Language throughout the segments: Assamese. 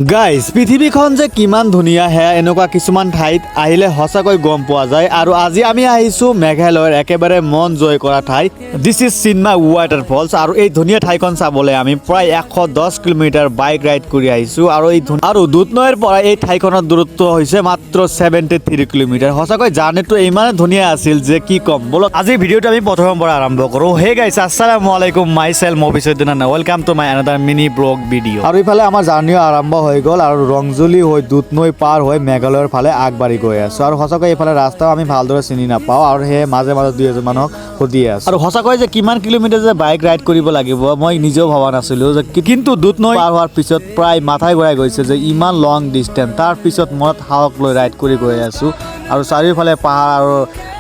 গাইজ পৃথিৱীখন যে কিমান ধুনীয়া সেয়া এনেকুৱা কিছুমান ঠাইত আহিলে সঁচাকৈ গম পোৱা যায় আৰু আজি আমি আহিছোঁ মেঘালয়ৰ একেবাৰে মন জয় কৰা ঠাই দিছ ইজ চিনমা ৱাটাৰফলছ আৰু এই ধুনীয়া ঠাইখন চাবলৈ আমি প্ৰায় 110 কিলোমিটাৰ বাইক ৰাইড কৰি আহিছোঁ আৰু দুধনৈৰ পৰা এই ঠাইখনৰ দূৰত্ব হৈছে মাত্ৰ 73 কিলোমিটাৰ। সঁচাকৈ জাৰ্ণিটো ইমানে ধুনীয়া আছিল যে কি ক'ম। বলক আজিৰ ভিডিঅ'টো আমি প্ৰথমৰ পৰা আৰম্ভ কৰোঁ। হে গাইজ আসসালামু আলাইকুম, my self Mofizuddin, welcome to my another mini blog video'. আৰু ইফালে আমাৰ জাৰ্ণিও আৰম্ভ হৈ গ'ল আৰু ৰংজুলি হৈ দুধনৈ পাৰ হৈ মেঘালয়ৰ ফালে আগবাঢ়ি গৈ আছোঁ। আৰু সঁচাকৈ এইফালে ৰাস্তাও আমি ভালদৰে চিনি নাপাওঁ আৰু সেয়ে মাজে মাজে দুই এজন মানুহক সুধি আছোঁ। আৰু সঁচাকৈ যে কিমান কিলোমিটাৰ যে বাইক ৰাইড কৰিব লাগিব মই নিজেও ভবা নাছিলোঁ, যে কিন্তু দুধনৈ পাৰ হোৱাৰ পিছত প্ৰায় মাথাই ঘূৰাই গৈছে যে ইমান লং ডিষ্টেঞ্চ। তাৰ পিছত মনত সাহস লৈ ৰাইড কৰি গৈ আছোঁ আৰু চাৰিওফালে পাহাৰ আৰু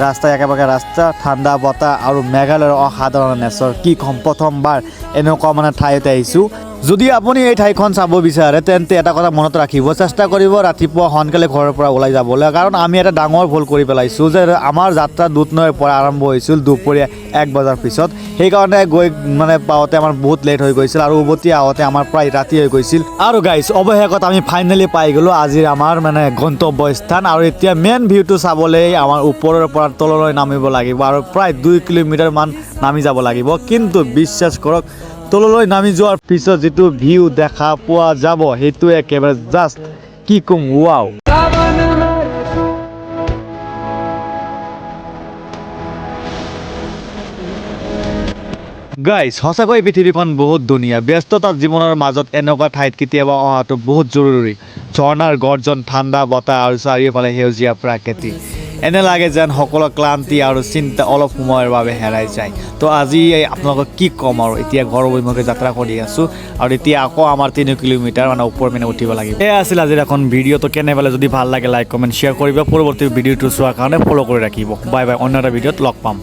ৰাস্তা, একেবাৰে ৰাস্তা, ঠাণ্ডা বতাহ আৰু মেঘালয়ৰ অসাধাৰণ নেচাৰ। কি ক'ম, প্ৰথমবাৰ এনেকুৱা মানে ঠাইত আহিছোঁ। যদি আপুনি এই ঠাইখন চাব বিচাৰে তেন্তে এটা কথা মনত ৰাখিব, চেষ্টা কৰিব ৰাতিপুৱা সোনকালে ঘৰৰ পৰা ওলাই যাবলৈ, কাৰণ আমি এটা ডাঙৰ ভুল কৰি পেলাইছোঁ যে আমাৰ যাত্ৰা দুধনৈৰ পৰা আৰম্ভ হৈছিল দুপৰীয়া 1 বজাৰ পিছত। সেইকাৰণে গৈ পাওঁতে আমাৰ বহুত লেট হৈ গৈছিল আৰু উভতি আহোঁতে আমাৰ প্ৰায় ৰাতি হৈ গৈছিল। আৰু গাইজ অৱশেষত আমি ফাইনেলি পাই গ'লোঁ আজিৰ আমাৰ গন্তব্য স্থান। আৰু এতিয়া মেইন ভিউটো চাবলৈ আমাৰ ওপৰৰ পৰা তললৈ নামিব লাগিব আৰু প্ৰায় 2 কিলোমিটাৰ মান নামি যাব লাগিব। কিন্তু বিশ্বাস কৰক, তললৈ নামি যোৱাৰ পিছত যিটো ভিউ দেখা পোৱা যাব সেইটো একেবাৰে জাষ্ট কি ক'ম, ৱাও। গাইজ সঁচাকৈ পৃথিৱীখন বহুত ধুনীয়া। ব্যস্ততাৰ জীৱনৰ মাজত এনেকুৱা ঠাইত কেতিয়াবা অহাটো বহুত জৰুৰী। ঝৰ্ণাৰ গৰ্জন, ঠাণ্ডা বতাহ আৰু চাৰিওফালে সেউজীয়া প্ৰাকৃতি, এনে লাগে যেন সকলো ক্লান্তি আৰু চিন্তা অলপ সময়ৰ বাবে হেৰাই যায়। তো আজি আপোনালোকক কি ক'ম, আৰু এতিয়া ঘৰৰ অভিমুখে যাত্ৰা কৰি আছোঁ আৰু এতিয়া আকৌ আমাৰ 3 কিলোমিটাৰ ওপৰ উঠিব লাগিব। এয়া আছিল আজিৰ এখন ভিডিঅ'টো। কেনে পালে যদি ভাল লাগে লাইক কমেণ্ট শ্বেয়াৰ কৰিব। পৰৱৰ্তী ভিডিঅ'টো চোৱাৰ কাৰণে ফ'ল' কৰি ৰাখিব। বাই বাই, অন্য এটা ভিডিঅ'ত লগ পাম।